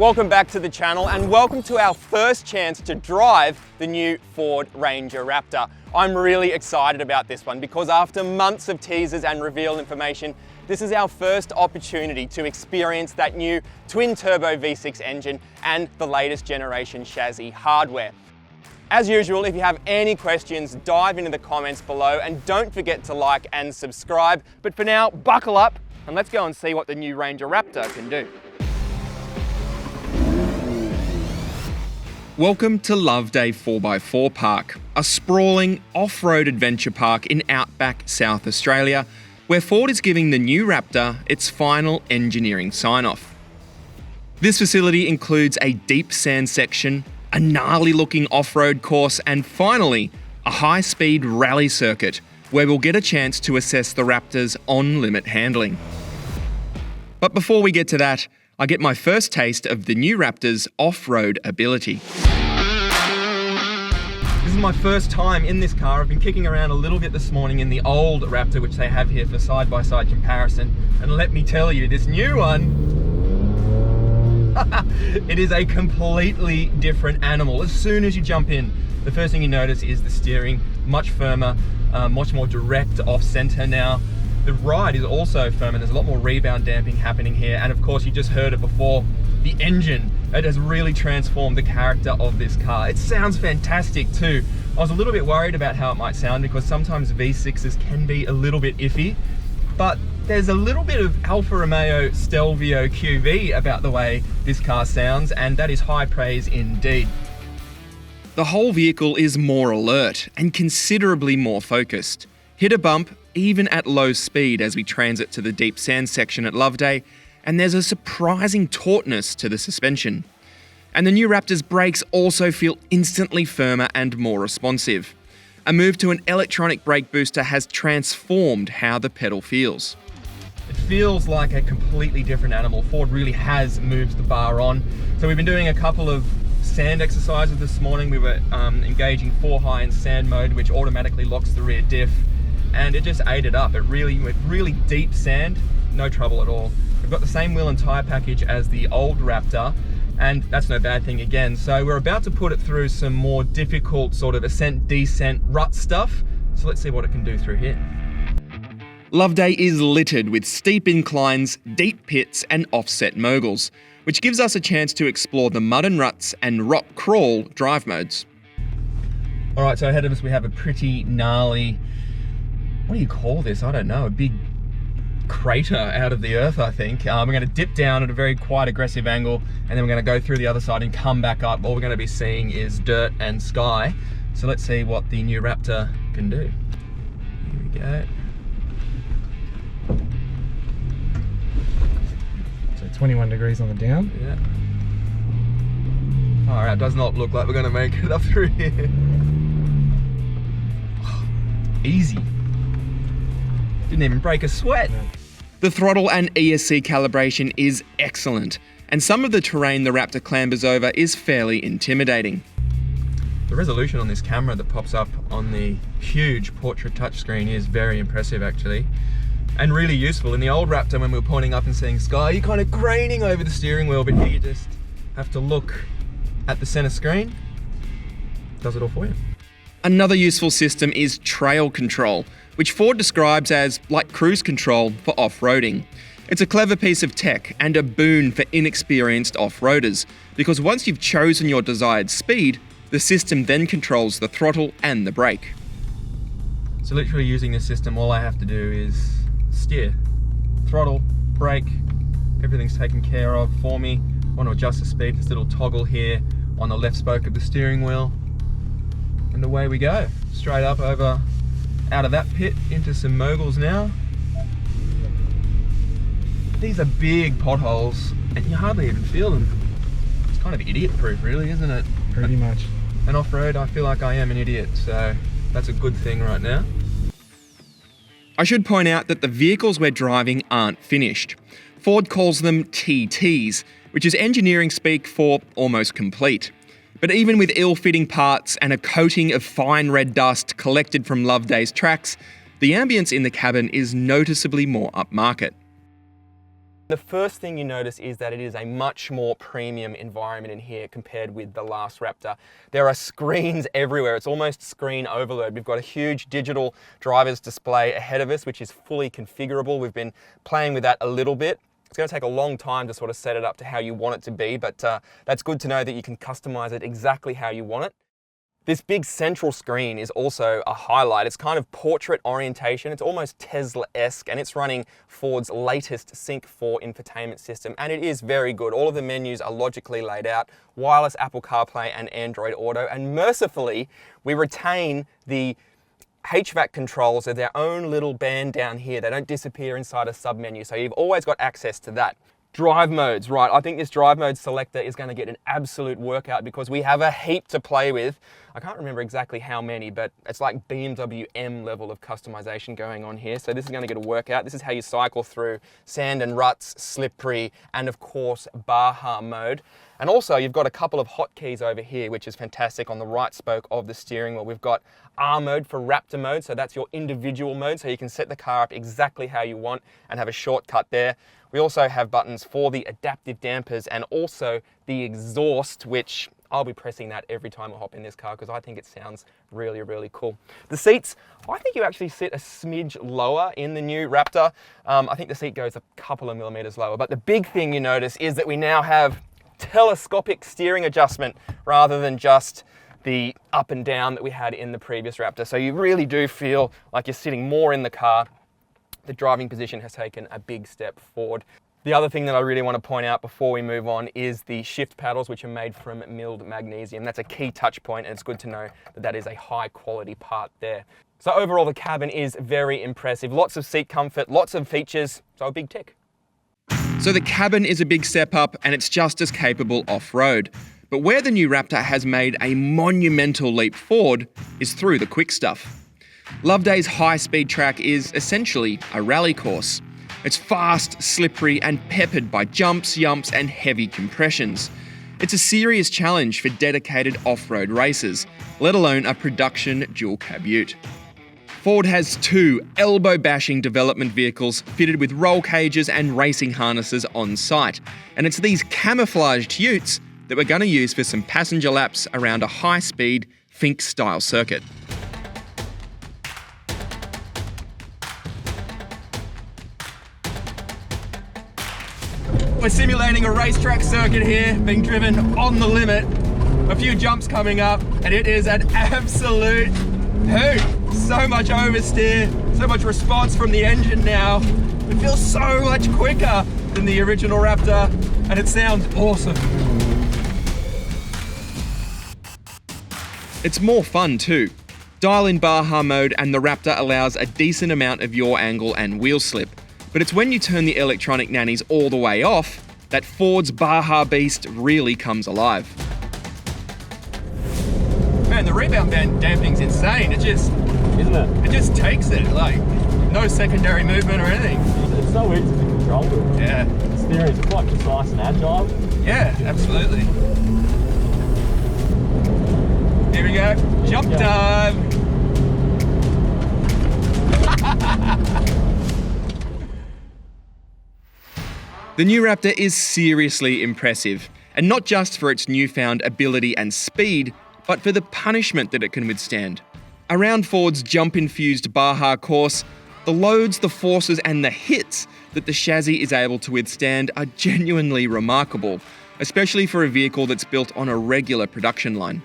Welcome back to the channel and welcome to our first chance to drive the new Ford Ranger Raptor. I'm really excited about this one because after months of teasers and reveal information, this is our first opportunity to experience that new twin-turbo V6 engine and the latest generation chassis hardware. As usual, if you have any questions, dive into the comments below and don't forget to like and subscribe. But for now, buckle up and let's go and see what the new Ranger Raptor can do. Welcome to Loveday 4x4 Park, a sprawling off-road adventure park in Outback, South Australia, where Ford is giving the new Raptor its final engineering sign-off. This facility includes a deep sand section, a gnarly-looking off-road course, and finally, a high-speed rally circuit, where we'll get a chance to assess the Raptor's on-limit handling. But before we get to that, I get my first taste of the new Raptor's off-road ability. This is my first time in this car. I've been kicking around a little bit this morning in the old Raptor, which they have here for side-by-side comparison. And let me tell you, this new one, it is a completely different animal. As soon as you jump in, the first thing you notice is the steering, much firmer, much more direct off-center now. The ride is also firm and there's a lot more rebound damping happening here. And of course, you just heard it before, the engine, it has really transformed the character of this car. It sounds fantastic too. I was a little bit worried about how it might sound because sometimes V6s can be a little bit iffy, but there's a little bit of Alfa Romeo Stelvio QV about the way this car sounds, and that is high praise indeed. The whole vehicle is more alert and considerably more focused. Hit a bump even at low speed as we transit to the deep sand section at Loveday, and there's a surprising tautness to the suspension. And the new Raptor's brakes also feel instantly firmer and more responsive. A move to an electronic brake booster has transformed how the pedal feels. It feels like a completely different animal. Ford really has moved the bar on. So we've been doing a couple of sand exercises this morning. We were engaging 4 high in sand mode, which automatically locks the rear diff. And it just ate it up. It really went really deep sand, no trouble at all. We've got the same wheel and tyre package as the old Raptor, and that's no bad thing again. So we're about to put it through some more difficult sort of ascent, descent, rut stuff. So let's see what it can do through here. Loveday is littered with steep inclines, deep pits, and offset moguls, which gives us a chance to explore the mud and ruts and rock crawl drive modes. All right, so ahead of us we have a pretty gnarly, what do you call this? I don't know, a big crater out of the earth, I think. We're going to dip down at a very quite aggressive angle, and then we're going to go through the other side and come back up. All we're going to be seeing is dirt and sky. So let's see what the new Raptor can do. Here we go. So 21 degrees on the down. Yeah. All right, does not look like we're going to make it up through here. Easy. Didn't even break a sweat. No. The throttle and ESC calibration is excellent, and some of the terrain the Raptor clambers over is fairly intimidating. The resolution on this camera that pops up on the huge portrait touchscreen is very impressive actually, and really useful. In the old Raptor, when we were pointing up and seeing sky, you're kind of craning over the steering wheel, but here you just have to look at the center screen. Does it all for you. Another useful system is trail control, which Ford describes as like cruise control for off-roading. It's a clever piece of tech and a boon for inexperienced off-roaders, because once you've chosen your desired speed, the system then controls the throttle and the brake. So literally using this system, all I have to do is steer. Throttle, brake, everything's taken care of for me. I want to adjust the speed, this little toggle here on the left spoke of the steering wheel. And away we go, straight up over out of that pit into some moguls now. These are big potholes and you hardly even feel them. It's kind of idiot proof really, isn't it? Pretty much. And off-road, I feel like I am an idiot, so that's a good thing right now. I should point out that the vehicles we're driving aren't finished. Ford calls them TTs, which is engineering speak for almost complete. But even with ill-fitting parts and a coating of fine red dust collected from Loveday's tracks, the ambience in the cabin is noticeably more upmarket. The first thing you notice is that it is a much more premium environment in here compared with the last Raptor. There are screens everywhere. It's almost screen overload. We've got a huge digital driver's display ahead of us, which is fully configurable. We've been playing with that a little bit. It's going to take a long time to sort of set it up to how you want it to be, but that's good to know that you can customize it exactly how you want it. This big central screen is also a highlight. It's kind of portrait orientation. It's almost Tesla-esque, and it's running Ford's latest Sync 4 infotainment system, and it is very good. All of the menus are logically laid out, wireless Apple CarPlay and Android Auto, and mercifully, we retain the HVAC controls are their own little band down here. They don't disappear inside a sub-menu, so you've always got access to that. Drive modes, right. I think this drive mode selector is going to get an absolute workout because we have a heap to play with. I can't remember exactly how many, but it's like BMW M level of customization going on here. So this is going to get a workout. This is how you cycle through sand and ruts, slippery, and of course, Baja mode. And also you've got a couple of hotkeys over here, which is fantastic on the right spoke of the steering wheel. We've got R mode for Raptor mode. So that's your individual mode. So you can set the car up exactly how you want and have a shortcut there. We also have buttons for the adaptive dampers and also the exhaust, which I'll be pressing that every time I hop in this car because I think it sounds really, really cool. The seats, I think you actually sit a smidge lower in the new Raptor. I think the seat goes a couple of millimeters lower, but the big thing you notice is that we now have telescopic steering adjustment rather than just the up and down that we had in the previous Raptor. So you really do feel like you're sitting more in the car. The driving position has taken a big step forward. The other thing that I really want to point out before we move on is the shift paddles, which are made from milled magnesium. That's a key touch point, and it's good to know that that is a high quality part there. So overall, the cabin is very impressive. Lots of seat comfort, lots of features, so a big tick. So the cabin is a big step up and it's just as capable off-road. But where the new Raptor has made a monumental leap forward is through the quick stuff. Loveday's high-speed track is essentially a rally course. It's fast, slippery, and peppered by jumps, yumps, and heavy compressions. It's a serious challenge for dedicated off-road racers, let alone a production dual-cab ute. Ford has 2 elbow-bashing development vehicles fitted with roll cages and racing harnesses on site, and it's these camouflaged utes that we're going to use for some passenger laps around a high-speed Fink-style circuit. We're simulating a racetrack circuit here, being driven on the limit. A few jumps coming up, and it is an absolute hoot. So much oversteer, so much response from the engine now. It feels so much quicker than the original Raptor, and it sounds awesome. It's more fun too. Dial in Baja mode and the Raptor allows a decent amount of yaw angle and wheel slip. But it's when you turn the electronic nannies all the way off that Ford's Baja beast really comes alive. Man, the rebound damping's insane. It just, Isn't it? it just takes it, like no secondary movement or anything. It's so easy to control it. Yeah, The steering is quite precise and agile. yeah, absolutely. Here we go, jump Yeah. time. The new Raptor is seriously impressive, and not just for its newfound ability and speed, but for the punishment that it can withstand. Around Ford's jump-infused Baja course, the loads, the forces and the hits that the chassis is able to withstand are genuinely remarkable, especially for a vehicle that's built on a regular production line.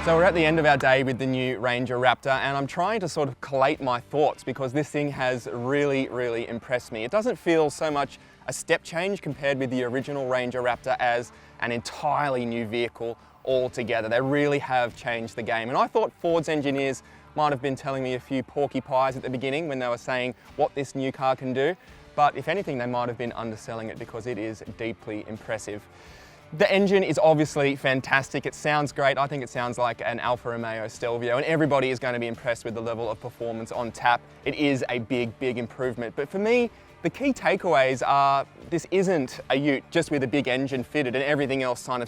So we're at the end of our day with the new Ranger Raptor, and I'm trying to sort of collate my thoughts because this thing has really, really impressed me. It doesn't feel so much a step change compared with the original Ranger Raptor as an entirely new vehicle altogether. They really have changed the game. And I thought Ford's engineers might have been telling me a few porky pies at the beginning when they were saying what this new car can do. But if anything, they might have been underselling it because it is deeply impressive. The engine is obviously fantastic. It sounds great. I think it sounds like an Alfa Romeo Stelvio, and everybody is going to be impressed with the level of performance on tap. It is a big, big improvement. But for me, the key takeaways are this isn't a ute just with a big engine fitted and everything else kind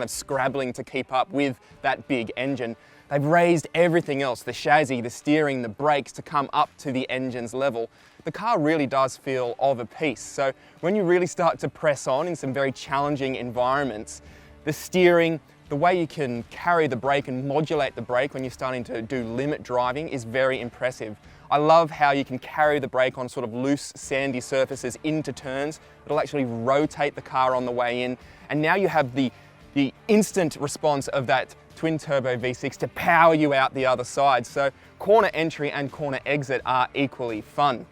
of scrabbling to keep up with that big engine. They've raised everything else, the chassis, the steering, the brakes, to come up to the engine's level. The car really does feel of a piece. So when you really start to press on in some very challenging environments, the steering, the way you can carry the brake and modulate the brake when you're starting to do limit driving is very impressive. I love how you can carry the brake on sort of loose, sandy surfaces into turns. It'll actually rotate the car on the way in. And now you have the instant response of that twin turbo V6 to power you out the other side. So corner entry and corner exit are equally fun.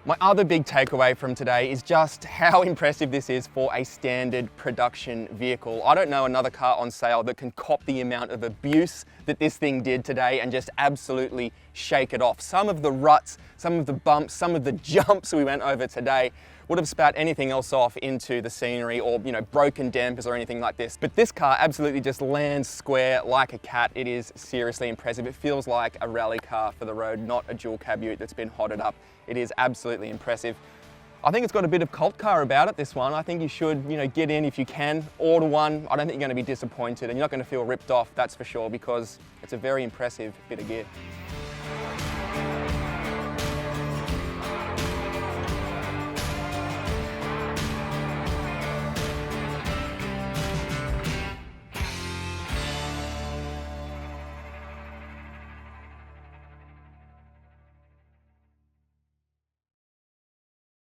My other big takeaway from today is just how impressive this is for a standard production vehicle. I don't know another car on sale that can cop the amount of abuse that this thing did today and just absolutely shake it off. Some of the ruts, some of the bumps, some of the jumps we went over today would have spat anything else off into the scenery, or broken dampers or anything like this. But this car absolutely just lands square like a cat. It is seriously impressive. It feels like a rally car for the road, not a dual cab ute that's been hotted up. It is absolutely impressive. I think it's got a bit of cult car about it, this one. I think you should, get in if you can, order one. I don't think you're going to be disappointed, and you're not going to feel ripped off, that's for sure, because it's a very impressive bit of gear.